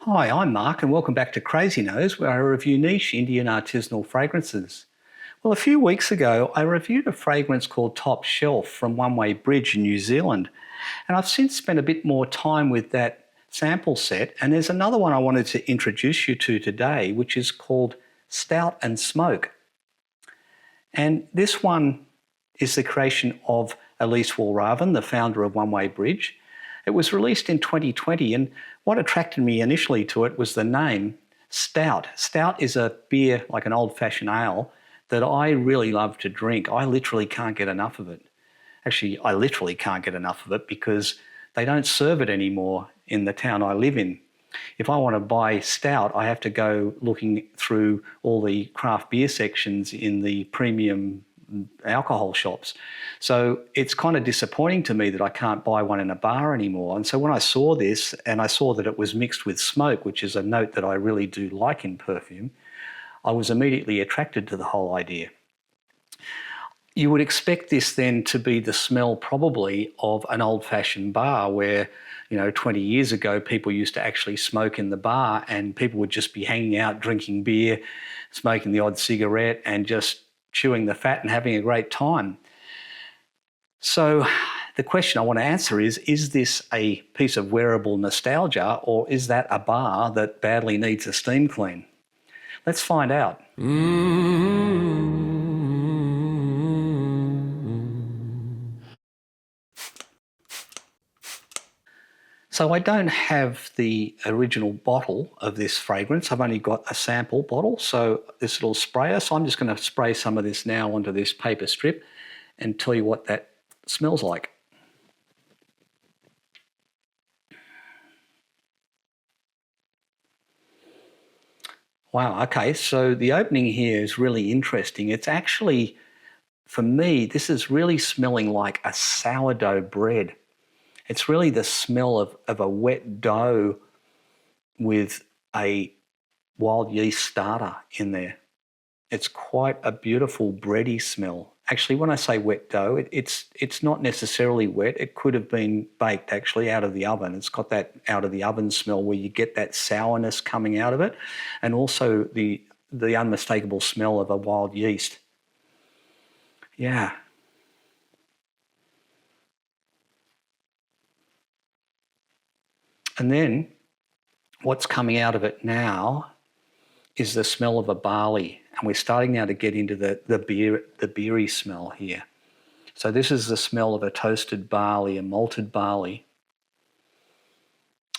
Hi, I'm Mark and welcome back to Crazy Nose, where I review niche Indian artisanal fragrances. Well, a few weeks ago I reviewed a fragrance called Top Shelf from One Way Bridge in New Zealand, and I've since spent a bit more time with that sample set, and there's another one I wanted to introduce you to today, which is called Stout and Smoke. And this one is the creation of Elise Walraven, the founder of One Way Bridge. It was released in 2020, and what attracted me initially to it was the name, Stout. Stout is a beer, like an old-fashioned ale, that I really love to drink. I literally can't get enough of it. Actually, I literally can't get enough of it because they don't serve it anymore in the town I live in. If I want to buy Stout, I have to go looking through all the craft beer sections in the premium alcohol shops. So it's kind of disappointing to me that I can't buy one in a bar anymore. And so when I saw this and I saw that it was mixed with smoke, which is a note that I really do like in perfume, I was immediately attracted to the whole idea. You would expect this then to be the smell probably of an old-fashioned bar where, 20 years ago people used to actually smoke in the bar and people would just be hanging out drinking beer, smoking the odd cigarette and just chewing the fat and having a great time. So the question I want to answer is this a piece of wearable nostalgia, or is that a bar that badly needs a steam clean? Let's find out. So I don't have the original bottle of this fragrance. I've only got a sample bottle, so this little sprayer. So I'm just going to spray some of this now onto this paper strip and tell you what that smells like. Wow, okay, so the opening here is really interesting. It's actually, for me, this is really smelling like a sourdough bread. It's really the smell of a wet dough with a wild yeast starter in there. It's quite a beautiful bready smell. Actually, when I say wet dough, it's not necessarily wet. It could have been baked actually out of the oven. It's got that out of the oven smell where you get that sourness coming out of it, and also the unmistakable smell of a wild yeast. Yeah. And then what's coming out of it now is the smell of a barley. And we're starting now to get into the beery smell here. So this is the smell of a toasted barley, a malted barley,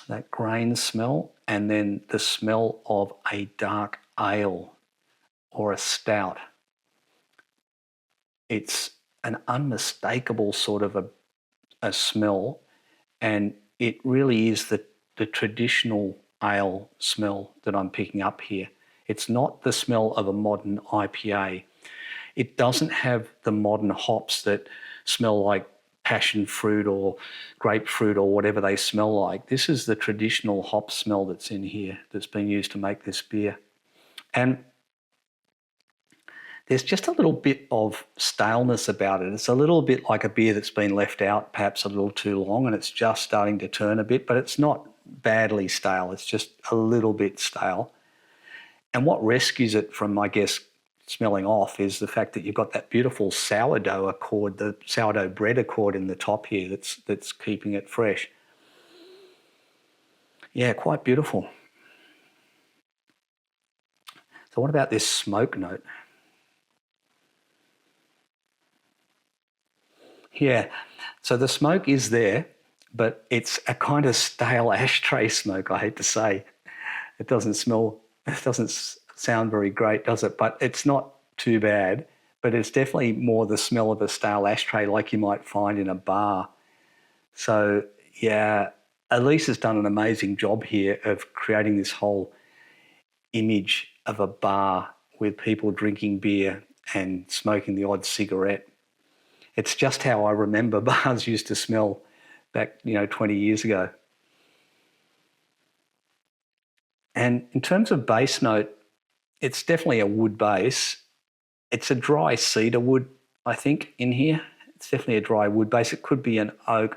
that grain smell, and then the smell of a dark ale or a stout. It's an unmistakable sort of a smell, and it really is the traditional ale smell that I'm picking up here. It's not the smell of a modern IPA. It doesn't have the modern hops that smell like passion fruit or grapefruit or whatever they smell like. This is the traditional hop smell that's in here that's been used to make this beer. And there's just a little bit of staleness about it. It's a little bit like a beer that's been left out perhaps a little too long and it's just starting to turn a bit, but it's not badly stale. It's just a little bit stale. And what rescues it from, I guess, smelling off is the fact that you've got that beautiful sourdough accord, the sourdough bread accord in the top here that's keeping it fresh. Yeah, quite beautiful. So what about this smoke note? Yeah, so the smoke is there, but it's a kind of stale ashtray smoke, I hate to say. It doesn't sound very great, does it? But it's not too bad, but it's definitely more the smell of a stale ashtray like you might find in a bar. So yeah, Elise has done an amazing job here of creating this whole image of a bar with people drinking beer and smoking the odd cigarette. It's just how I remember bars used to smell back, 20 years ago. And in terms of base note, it's definitely a wood base. It's a dry cedar wood, I think, in here. It's definitely a dry wood base. It could be an oak.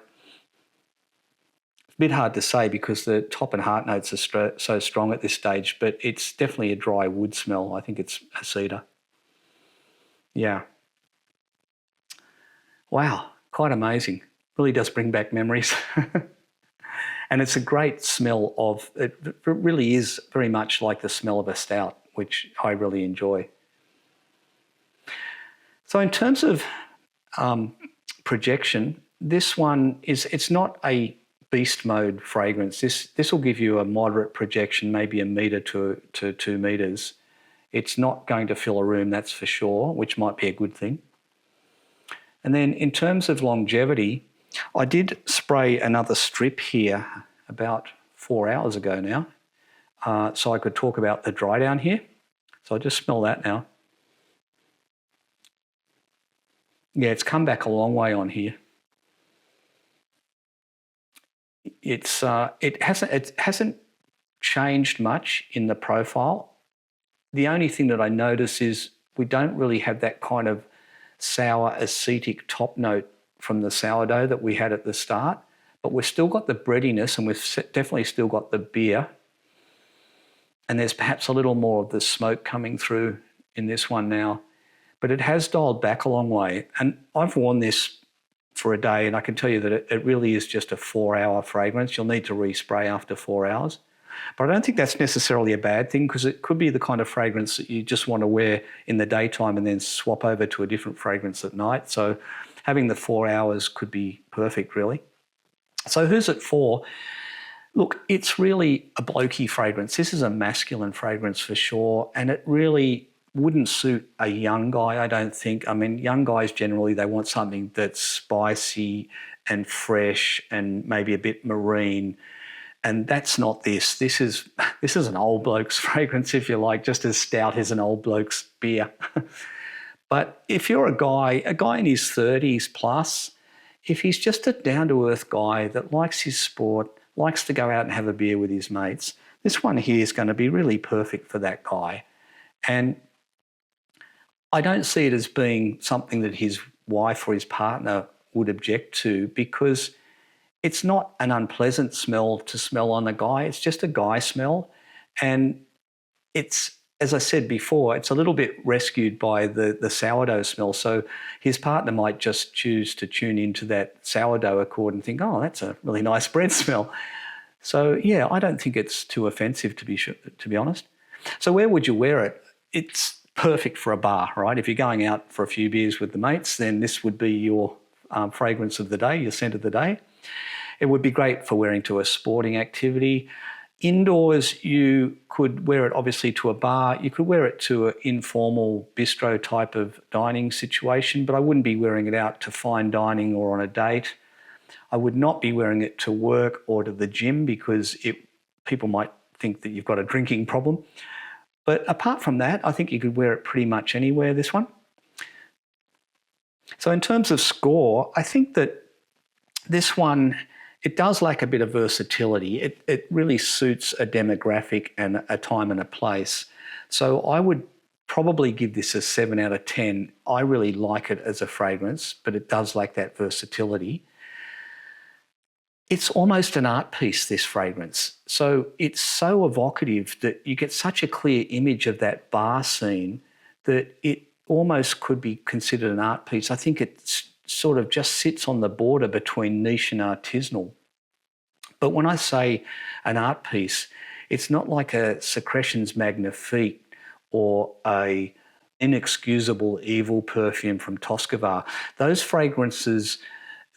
bit hard to say because the top and heart notes are so strong at this stage, but it's definitely a dry wood smell. I think it's a cedar. Yeah. Wow, quite amazing. Really does bring back memories. And it's a great smell of, it really is very much like the smell of a stout, which I really enjoy. So in terms of projection, this one it's not a beast mode fragrance. This will give you a moderate projection, maybe 1 metre to 2 metres. It's not going to fill a room, that's for sure, which might be a good thing. And then in terms of longevity, I did spray another strip here about 4 hours ago now, so I could talk about the dry down here. So I just smell that now. Yeah, it's come back a long way on here. It hasn't changed much in the profile. The only thing that I notice is we don't really have that kind of sour acetic top note from the sourdough that we had at the start, but we've still got the breadiness and we've definitely still got the beer. And there's perhaps a little more of the smoke coming through in this one now, but it has dialed back a long way. And I've worn this for a day and I can tell you that it really is just a 4-hour fragrance. You'll need to respray after 4 hours. But I don't think that's necessarily a bad thing because it could be the kind of fragrance that you just want to wear in the daytime and then swap over to a different fragrance at night. So having the 4 hours could be perfect, really. So who's it for? Look, it's really a blokey fragrance. This is a masculine fragrance for sure, and it really wouldn't suit a young guy, I don't think. I mean, young guys generally, they want something that's spicy and fresh and maybe a bit marine. And that's not this. This is an old bloke's fragrance, if you like, just as stout is an old bloke's beer. But if you're a guy in his 30s plus, if he's just a down-to-earth guy that likes his sport, likes to go out and have a beer with his mates, this one here is going to be really perfect for that guy. And I don't see it as being something that his wife or his partner would object to because it's not an unpleasant smell to smell on a guy. It's just a guy smell. And it's, as I said before, it's a little bit rescued by the sourdough smell. So his partner might just choose to tune into that sourdough accord and think, oh, that's a really nice bread smell. So, yeah, I don't think it's too offensive, to be honest. So where would you wear it? It's perfect for a bar, right? If you're going out for a few beers with the mates, then this would be your fragrance of the day, your scent of the day. It would be great for wearing to a sporting activity. Indoors, you could wear it obviously to a bar. You could wear it to an informal bistro type of dining situation, but I wouldn't be wearing it out to fine dining or on a date. I would not be wearing it to work or to the gym because people might think that you've got a drinking problem. But apart from that, I think you could wear it pretty much anywhere, this one. So in terms of score, I think that this one, it does lack a bit of versatility. It really suits a demographic and a time and a place. So I would probably give this a 7 out of 10. I really like it as a fragrance, but it does lack that versatility. It's almost an art piece, this fragrance. So it's so evocative that you get such a clear image of that bar scene that it almost could be considered an art piece. I think it sort of just sits on the border between niche and artisanal. But when I say an art piece, it's not like a Secretions Magnifique or a inexcusable evil perfume from Toscavar. Those fragrances,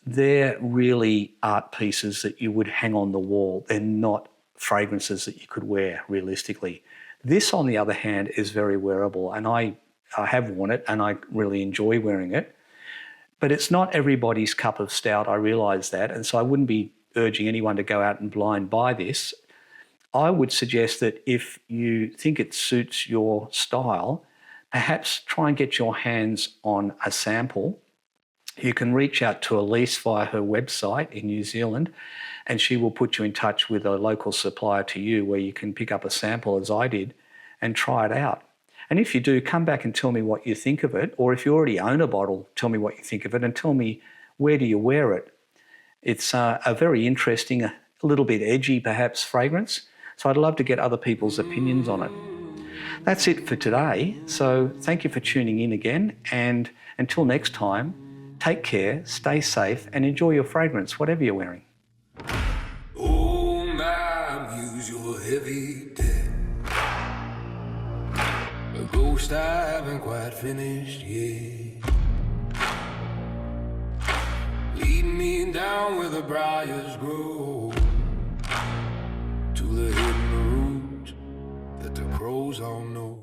they're really art pieces that you would hang on the wall. They're not fragrances that you could wear realistically. This, on the other hand, is very wearable, and I have worn it and I really enjoy wearing it. But it's not everybody's cup of stout, I realise that, and so I wouldn't be urging anyone to go out and blind buy this. I would suggest that if you think it suits your style, perhaps try and get your hands on a sample. You can reach out to Elise via her website in New Zealand, and she will put you in touch with a local supplier to you where you can pick up a sample, as I did, and try it out. And if you do, come back and tell me what you think of it, or if you already own a bottle, tell me what you think of it and tell me where do you wear it. It's a very interesting a little bit edgy perhaps fragrance. So I'd love to get other people's opinions on it. That's it for today. So thank you for tuning in again. And until next time, take care, stay safe, and enjoy your fragrance, whatever you're wearing. Oh, my muse, you're heavy debt. A ghost I haven't quite finished yet. Lead me down where the briars grow, to the hidden root that the crows all know.